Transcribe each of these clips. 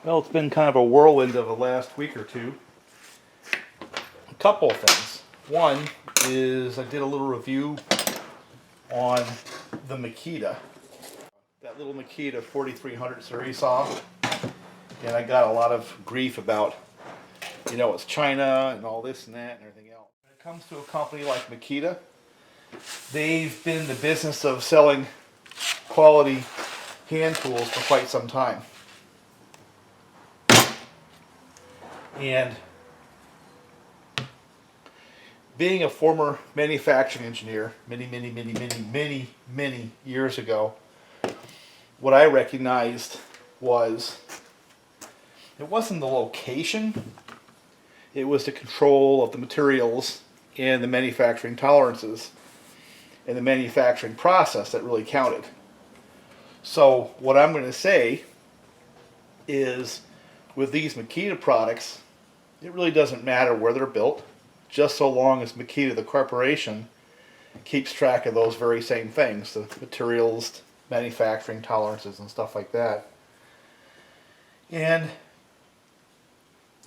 Well, it's been kind of a whirlwind of the last week or two. A couple of things. One is I did a little review on the Makita. That little Makita 4300 series saw. And I got a lot of grief about, it's China and all this and that and everything else. When it comes to a company like Makita, they've been in the business of selling quality hand tools for quite some time. And being a former manufacturing engineer many years ago, what I recognized was it wasn't the location, it was the control of the materials and the manufacturing tolerances and the manufacturing process that really counted. So what I'm going to say is with these Makita products, it really doesn't matter where they're built, just so long as Makita, the corporation, keeps track of those very same things, the materials, manufacturing tolerances, and stuff like that. And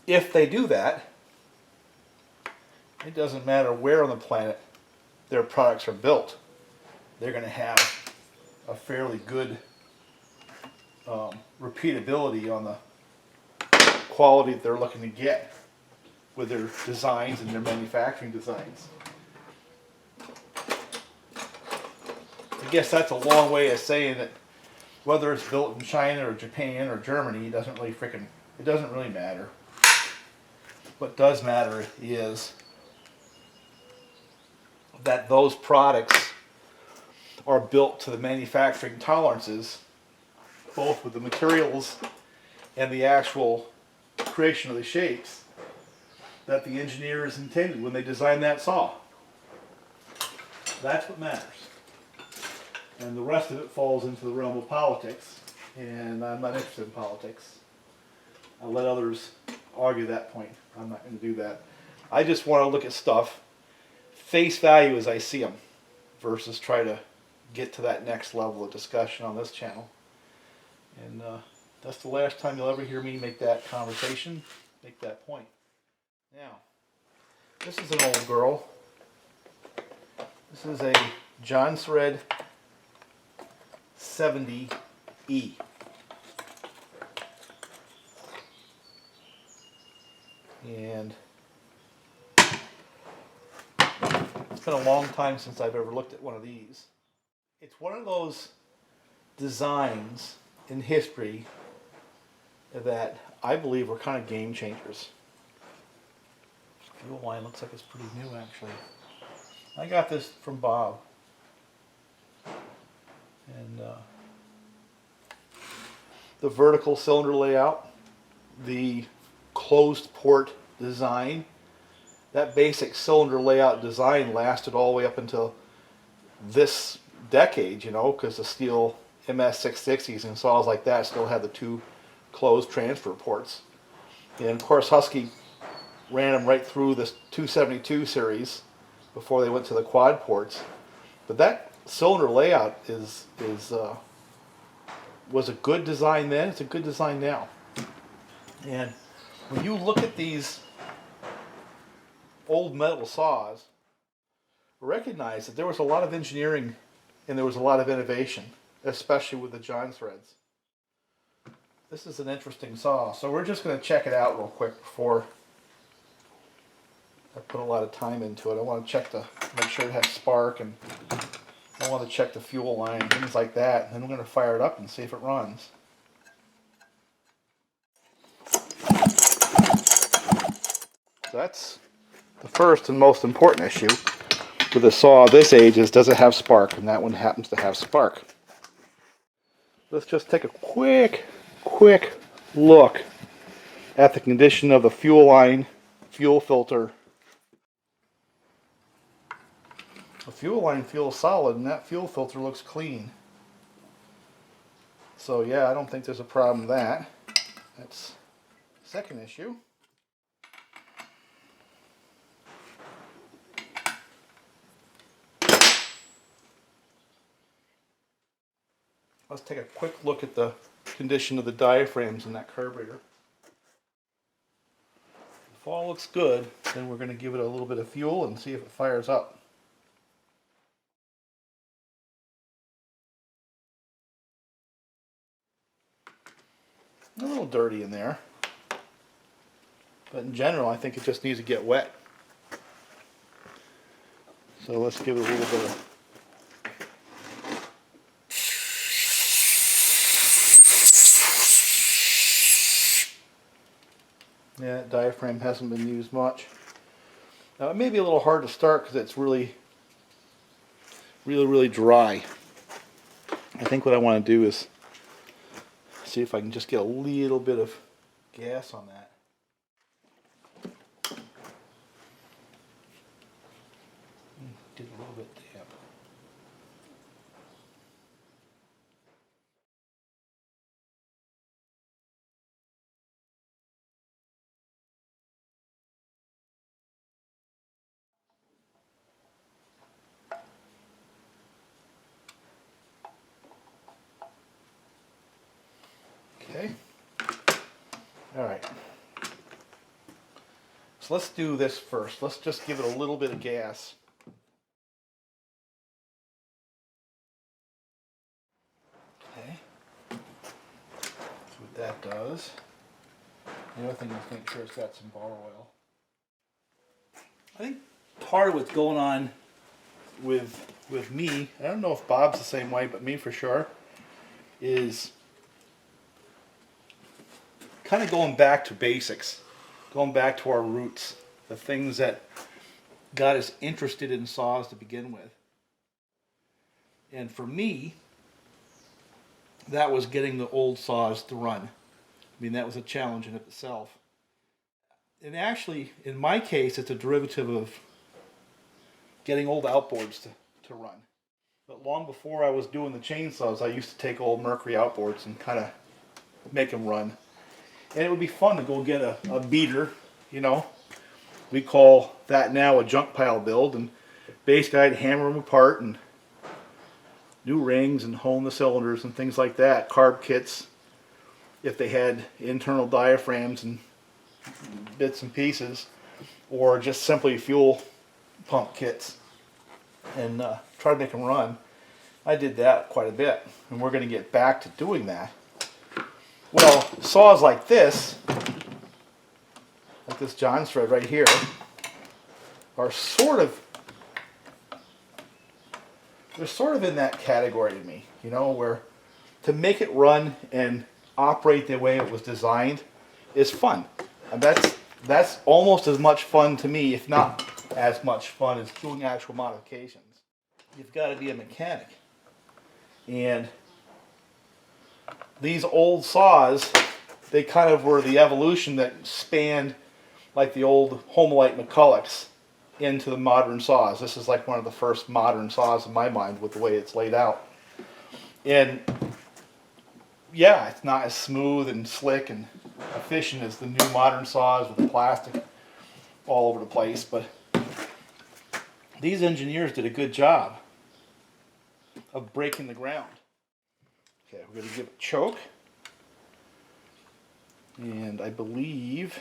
if they do that, it doesn't matter where on the planet their products are built, they're going to have a fairly good repeatability on the quality that they're looking to get with their designs and their manufacturing designs. I guess that's a long way of saying that whether it's built in China or Japan or Germany, it doesn't really matter. What does matter is that those products are built to the manufacturing tolerances, both with the materials and the actual creation of the shapes that the engineers intended when they designed that saw. That's what matters. And the rest of it falls into the realm of politics, and I'm not interested in politics. I'll let others argue that point. I'm not going to do that. I just want to look at stuff face value as I see them versus try to get to that next level of discussion on this channel. And that's the last time you'll ever hear me make that conversation, make that point. Now, this is an old girl. This is a Jonsered 70E. And it's been a long time since I've ever looked at one of these. It's one of those designs in history that I believe were kind of game changers. Fuel line looks like it's pretty new, actually. I got this from Bob. And the vertical cylinder layout, the closed port design, that basic cylinder layout design lasted all the way up until this decade, because the steel MS660s and saws like that still had the two closed transfer ports. And of course Husky ran them right through this 272 series before they went to the quad ports. But that cylinder layout was a good design then, it's a good design now. And when you look at these old metal saws, recognize that there was a lot of engineering and there was a lot of innovation, especially with the Jonsereds. This is an interesting saw, so we're just going to check it out real quick before I put a lot of time into it. I want to check make sure it has spark, and I want to check the fuel line, things like that, and then we're going to fire it up and see if it runs. So that's the first and most important issue with a saw this age is, does it have spark? And that one happens to have spark. Let's just take a quick look at the condition of the fuel line, fuel filter. The fuel line feels solid and that fuel filter looks clean. So yeah, I don't think there's a problem with that. That's the second issue. Let's take a quick look at the condition of the diaphragms in that carburetor. If all looks good, then we're going to give it a little bit of fuel and see if it fires up. A little dirty in there, but in general I think it just needs to get wet. So let's give it a little bit of yeah, that diaphragm hasn't been used much. Now it may be a little hard to start because it's really dry. I think what I want to do is see if I can just get a little bit of gas on that. Get a little bit damp. Okay. All right. So let's do this first. Let's just give it a little bit of gas. Okay. That's what that does. The other thing is make sure it's got some bar oil. I think part of what's going on with me, I don't know if Bob's the same way, but me for sure, is kind of going back to basics, going back to our roots, the things that got us interested in saws to begin with. And for me, that was getting the old saws to run. I mean, that was a challenge in itself. And actually, in my case, it's a derivative of getting old outboards to run. But long before I was doing the chainsaws, I used to take old Mercury outboards and kind of make them run. And it would be fun to go get a beater, you know. We call that now a junk pile build, and basically I'd hammer them apart and new rings and hone the cylinders and things like that. Carb kits, if they had internal diaphragms and bits and pieces, or just simply fuel pump kits, and try to make them run. I did that quite a bit, and we're going to get back to doing that. Well, saws like this Jonsered right here, are they're sort of in that category to me, you know, where to make it run and operate the way it was designed is fun. And that's almost as much fun to me, if not as much fun, as doing actual modifications. You've got to be a mechanic. And these old saws, they kind of were the evolution that spanned like the old Homelite McCullochs into the modern saws. This is like one of the first modern saws in my mind with the way it's laid out. And yeah, it's not as smooth and slick and efficient as the new modern saws with the plastic all over the place, but these engineers did a good job of breaking the ground. Okay, we're going to give it a choke, and I believe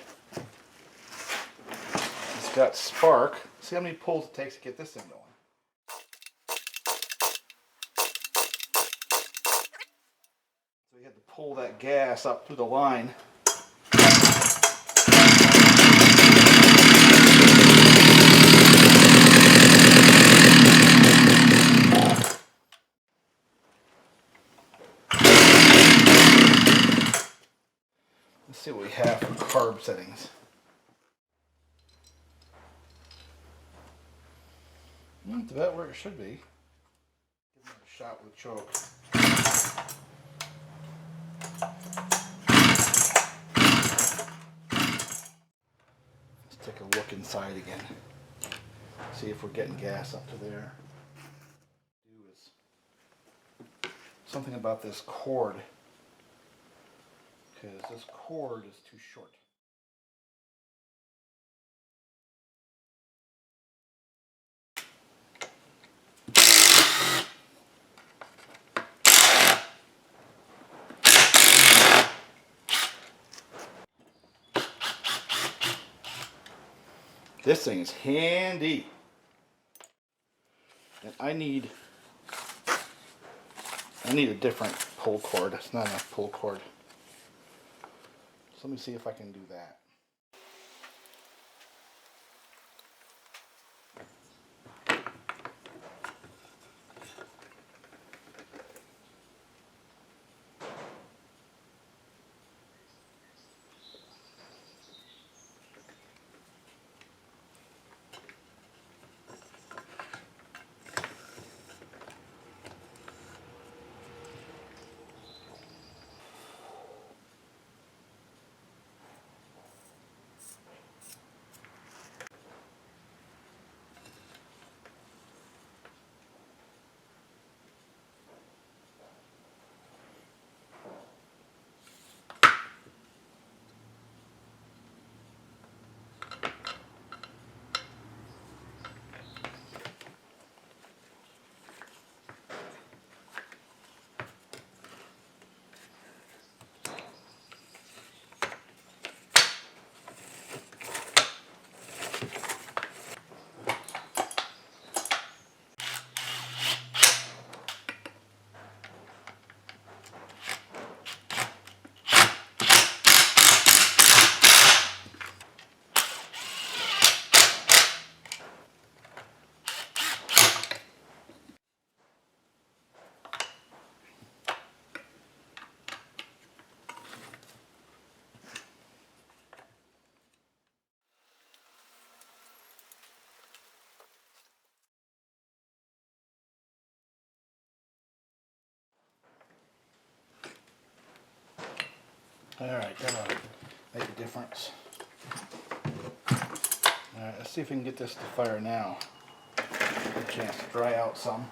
it's got spark. See how many pulls it takes to get this thing going. So you have to pull that gas up through the line. Let's see what we have for carb settings. That's about where it should be. Give it a shot with a choke. Let's take a look inside again. See if we're getting gas up to there. Something about this cord, because this cord is too short. This thing is handy. And I need a different pull cord. It's not enough pull cord. So let me see if I can do that. Alright, that'll make a difference. Alright, let's see if we can get this to fire now. Get a chance to dry out some.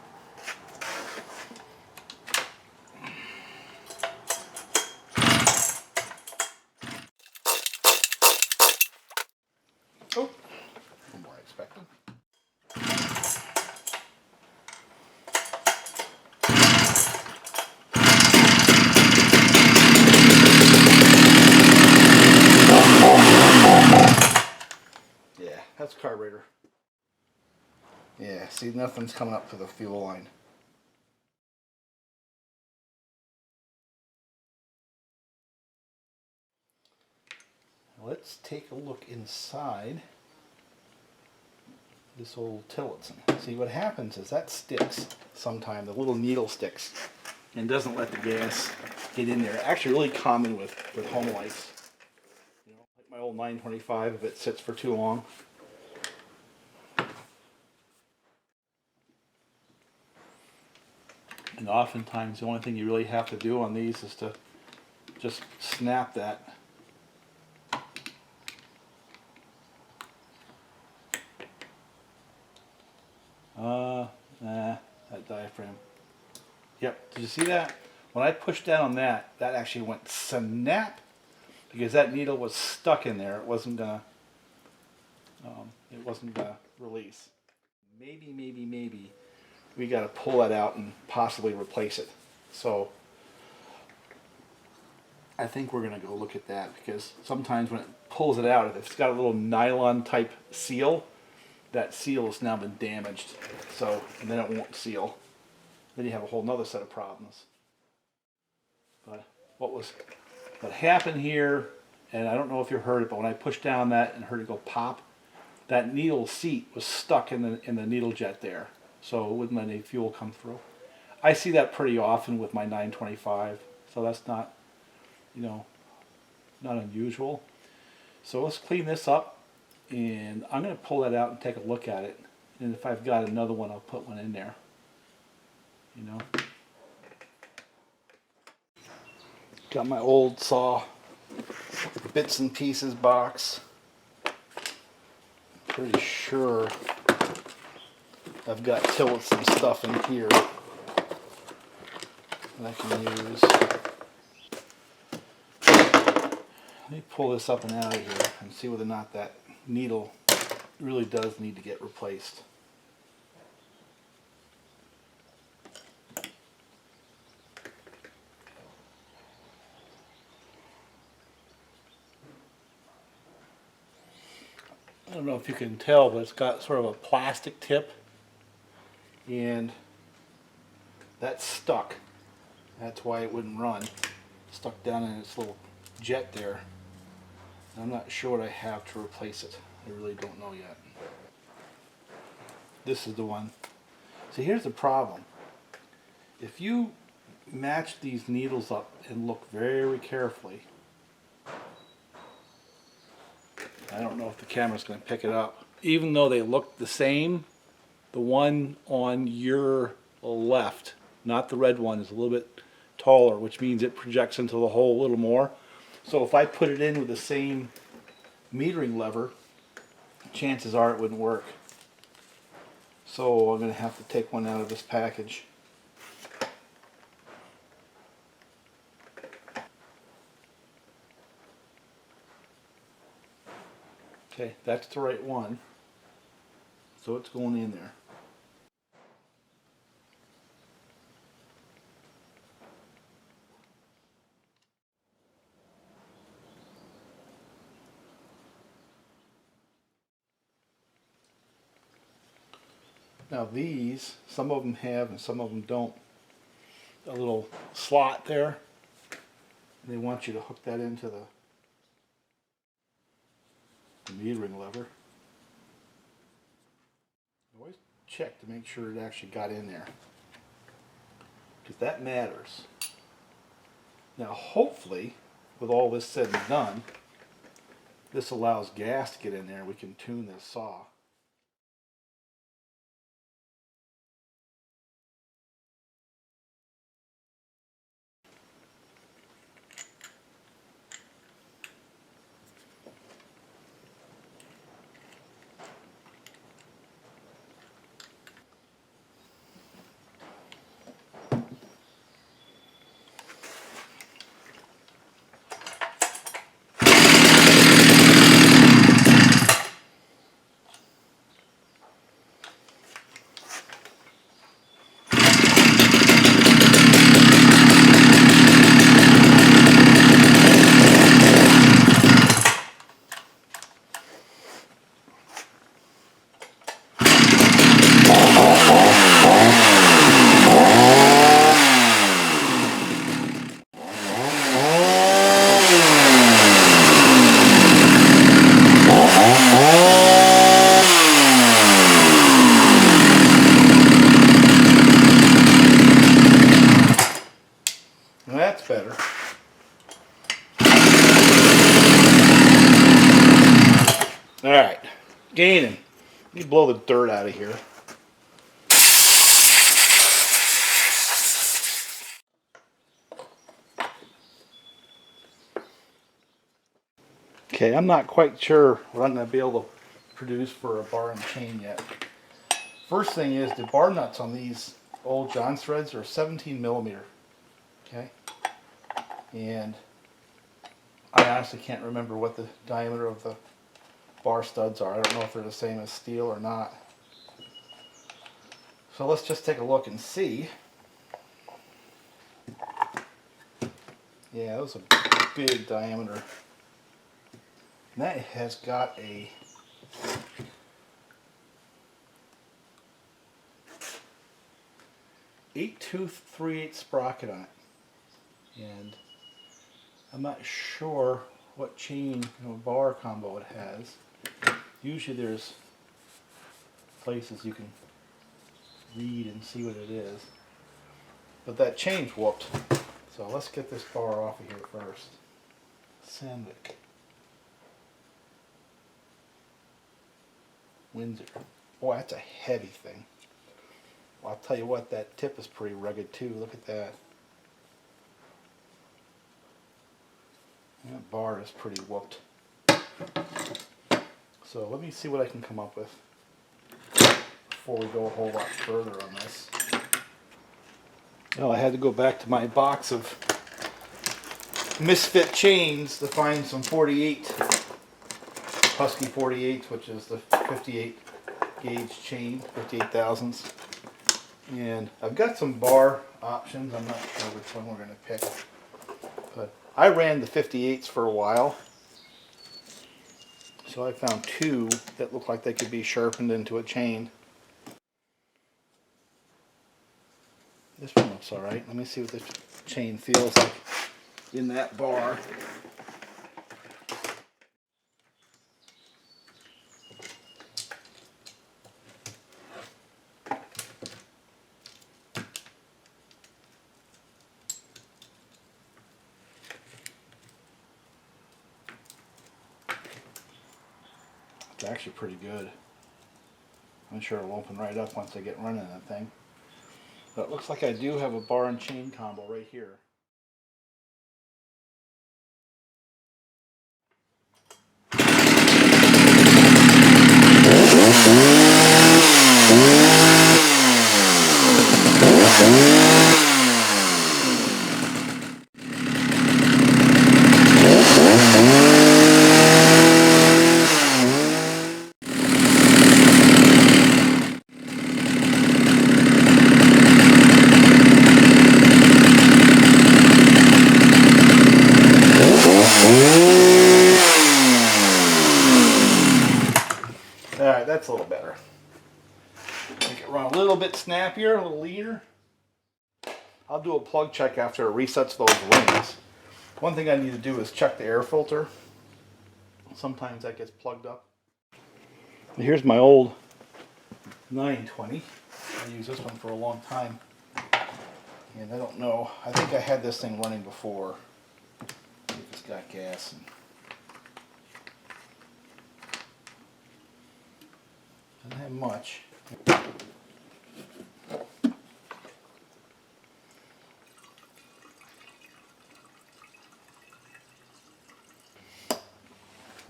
Oh, a little more expected. Yeah, that's carburetor. Yeah, see, nothing's coming up to the fuel line. Let's take a look inside this old Tillotson. See, what happens is that sticks sometimes, the little needle sticks, and doesn't let the gas get in there. Actually really common with Homelites. You know, like my old 925, if it sits for too long. And oftentimes the only thing you really have to do on these is to just snap that. That diaphragm. Yep, did you see that? When I pushed down on that, that actually went snap, because that needle was stuck in there. It wasn't gonna release. Maybe we got to pull that out and possibly replace it. So I think we're gonna go look at that, because sometimes when it pulls it out, if it's got a little nylon type seal, that seal has now been damaged. So, and then it won't seal. Then you have a whole nother set of problems. But what happened here, and I don't know if you heard it, but when I pushed down that and heard it go pop, that needle seat was stuck in the needle jet there, so it wouldn't let any fuel come through. I see that pretty often with my 925, so that's not, you know, not unusual. So let's clean this up, and I'm going to pull that out and take a look at it, and if I've got another one, I'll put one in there. You know, got my old saw bits and pieces box. Pretty sure I've got Tillotson stuff in here that I can use. Let me pull this up and out of here and see whether or not that needle really does need to get replaced. I don't know if you can tell, but it's got sort of a plastic tip, and that's stuck. That's why it wouldn't run. Stuck down in its little jet there. I'm not sure what I have to replace it. I really don't know yet. This is the one. See, here's the problem. If you match these needles up and look very carefully, I don't know if the camera's going to pick it up. Even though they look the same, the one on your left, not the red one, is a little bit taller, which means it projects into the hole a little more. So if I put it in with the same metering lever, chances are it wouldn't work. So I'm going to have to take one out of this package. Okay, that's the right one. So it's going in there. Now these, some of them have and some of them don't, a little slot there. They want you to hook that into the metering lever. Always check to make sure it actually got in there, because that matters. Now hopefully, with all this said and done, this allows gas to get in there. We can tune this saw. That's better. Alright, gaining. Let me blow the dirt out of here. Okay, I'm not quite sure what I'm going to be able to produce for a bar and chain yet. First thing is, the bar nuts on these old Jonsereds are 17 millimeter. Okay? And I honestly can't remember what the diameter of the bar studs are. I don't know if they're the same as steel or not. So let's just take a look and see. Yeah, that was a big diameter. And that has got a eight-tooth 3/8 sprocket on it. And I'm not sure what chain bar combo it has. Usually there's places you can read and see what it is. But that chain's whooped. So let's get this bar off of here first. Sandvik. Windsor. Boy, that's a heavy thing. Well, I'll tell you what, that tip is pretty rugged too. Look at that. That bar is pretty whooped. So let me see what I can come up with before we go a whole lot further on this. Well, I had to go back to my box of misfit chains to find some 48 Husky 48s, which is the 58 gauge chain, 58 thousandths. And I've got some bar options. I'm not sure which one we're going to pick. But I ran the 58s for a while. So I found two that look like they could be sharpened into a chain. This one looks alright. Let me see what this chain feels like in that bar. It's actually pretty good. I'm sure it'll open right up once I get running that thing. But it looks like I do have a bar and chain combo right here. Alright, that's a little better. Make it run a little bit snappier, a little leaner. I'll do a plug check after it resets those rings. One thing I need to do is check the air filter. Sometimes that gets plugged up. Here's my old 920. I used this one for a long time. And I don't know, I think I had this thing running before. See if it's got gas. Doesn't have much.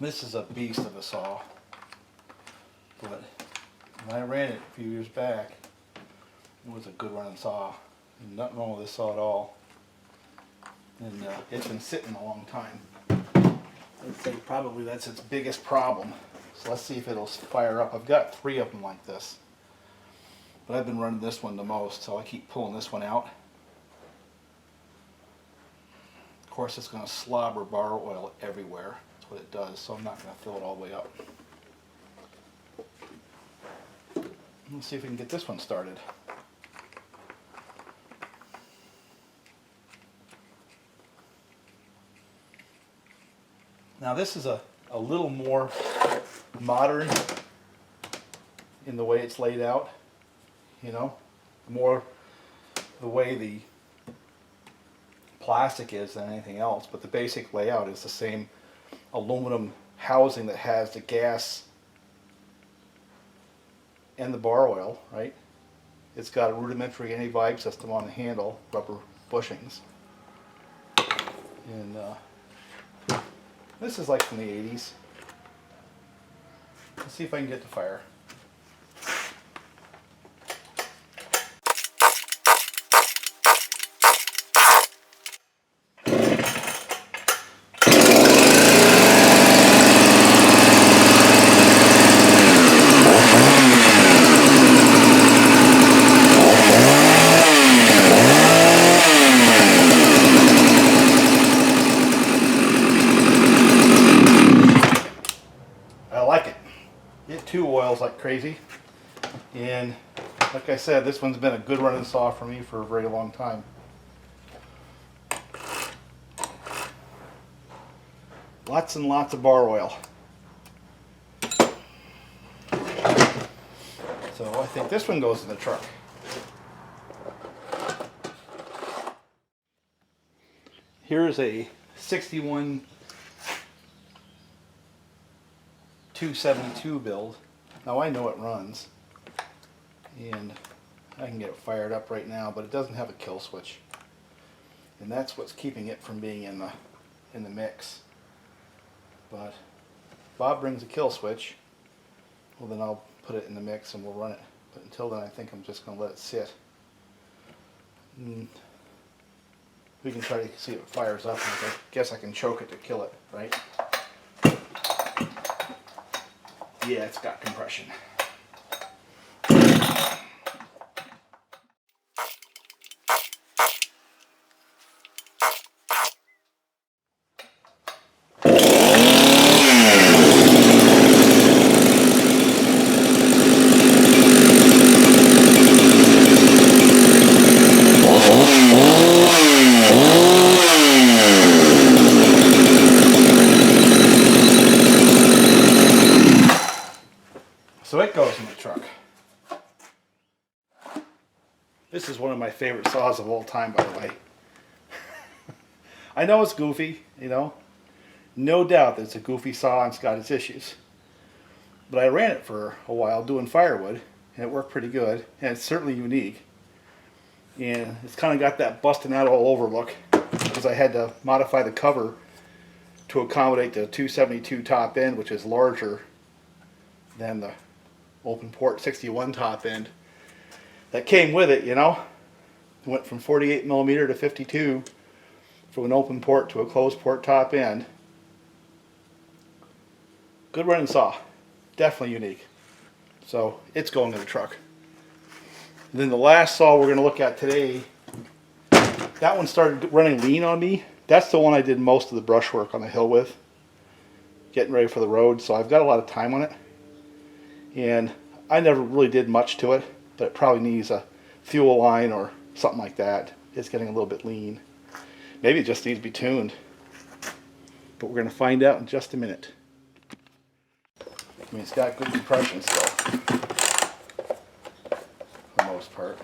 This is a beast of a saw, but when I ran it a few years back, it was a good running saw. Nothing wrong with this saw at all. And it's been sitting a long time. I'd say probably that's its biggest problem. So let's see if it'll fire up. I've got 3 of them like this, but I've been running this one the most, so I keep pulling this one out. Of course, it's going to slobber bar oil everywhere. That's what it does, so I'm not going to fill it all the way up. Let's see if we can get this one started. Now this is a little more modern in the way it's laid out, you know, more the way the plastic is than anything else, but the basic layout is the same aluminum housing that has the gas and the bar oil, right? It's got a rudimentary anti-vibe system on the handle, rubber bushings, and this is like from the 80s. Let's see if I can get the fire. Two oils like crazy, and like I said, this one's been a good running saw for me for a very long time. Lots and lots of bar oil. So I think this one goes in the truck. Here's a 61 272 build. Now I know it runs, and I can get it fired up right now, but it doesn't have a kill switch, and that's what's keeping it from being in the mix. But Bob brings a kill switch, well then I'll put it in the mix and we'll run it. But until then, I think I'm just going to let it sit. And we can try to see if it fires up, and I guess I can choke it to kill it, right? Yeah, it's got compression. So it goes in the truck. This is one of my favorite saws of all time, by the way. I know it's goofy, you know. No doubt that it's a goofy saw and it's got its issues. But I ran it for a while doing firewood, and it worked pretty good, and it's certainly unique. And it's kind of got that busting out all over look, because I had to modify the cover to accommodate the 272 top end, which is larger than the open port 61 top end that came with it, you know. It went from 48 millimeter to 52 from an open port to a closed port top end. Good running saw. Definitely unique. So it's going in the truck. And then the last saw we're going to look at today, that one started running lean on me. That's the one I did most of the brush work on the hill with, getting ready for the road. So I've got a lot of time on it. And I never really did much to it, but it probably needs a fuel line or something like that. It's getting a little bit lean. Maybe it just needs to be tuned. But we're going to find out in just a minute. I mean, it's got good compression still, for the most part.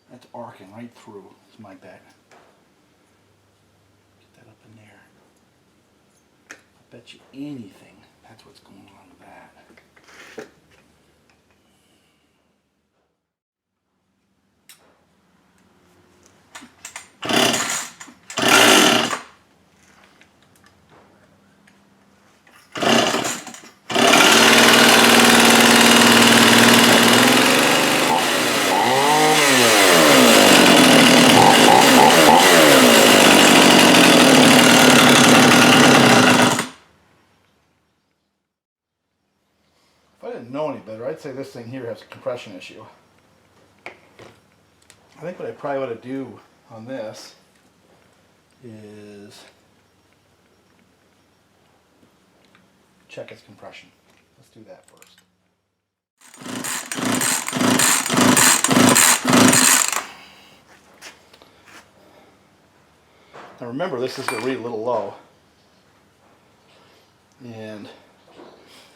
That's arcing right through, is my bet. Get that up in there. I bet you anything that's what's going on with that. If I didn't know any better, I'd say this thing here has a compression issue. I think what I probably ought to do on this is check its compression. Let's do that first. Now remember, this is a really little low. And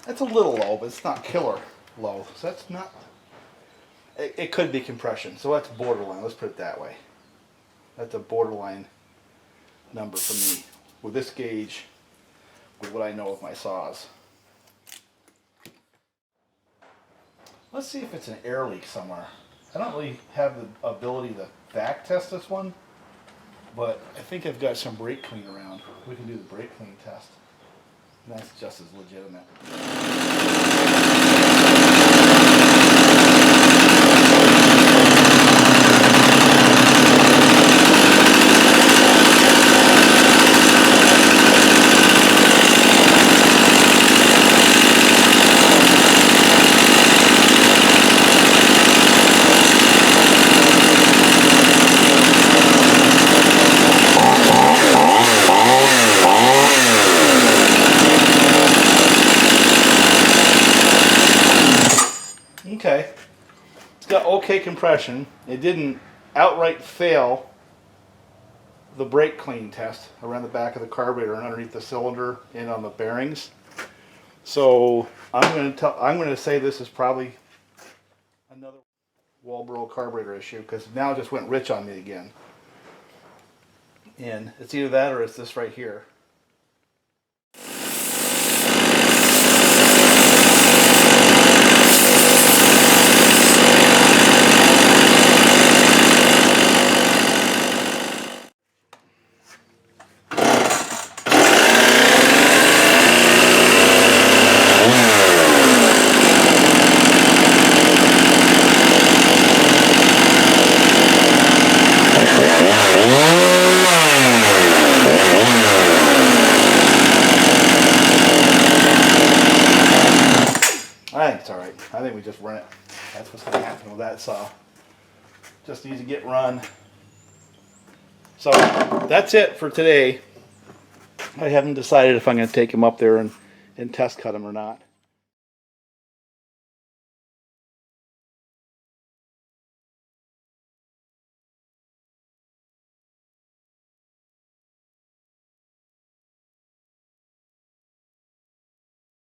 that's a little low, but it's not killer low. So that's not, it could be compression. So that's borderline, let's put it that way. That's a borderline number for me with this gauge, with what I know of my saws. Let's see if it's an air leak somewhere. I don't really have the ability to back test this one, but I think I've got some brake clean around. We can do the brake clean test. And that's just as legitimate. Okay, it's got okay compression. It didn't outright fail the brake clean test around the back of the carburetor and underneath the cylinder and on the bearings. So I'm going to say this is probably another Walbro carburetor issue, because now it just went rich on me again. And it's either that or it's this right here. I think it's alright. I think we just run it. That's what's going to happen with that saw. just needs to get run. So that's it for today. I haven't decided if I'm going to take him up there and test cut him or not.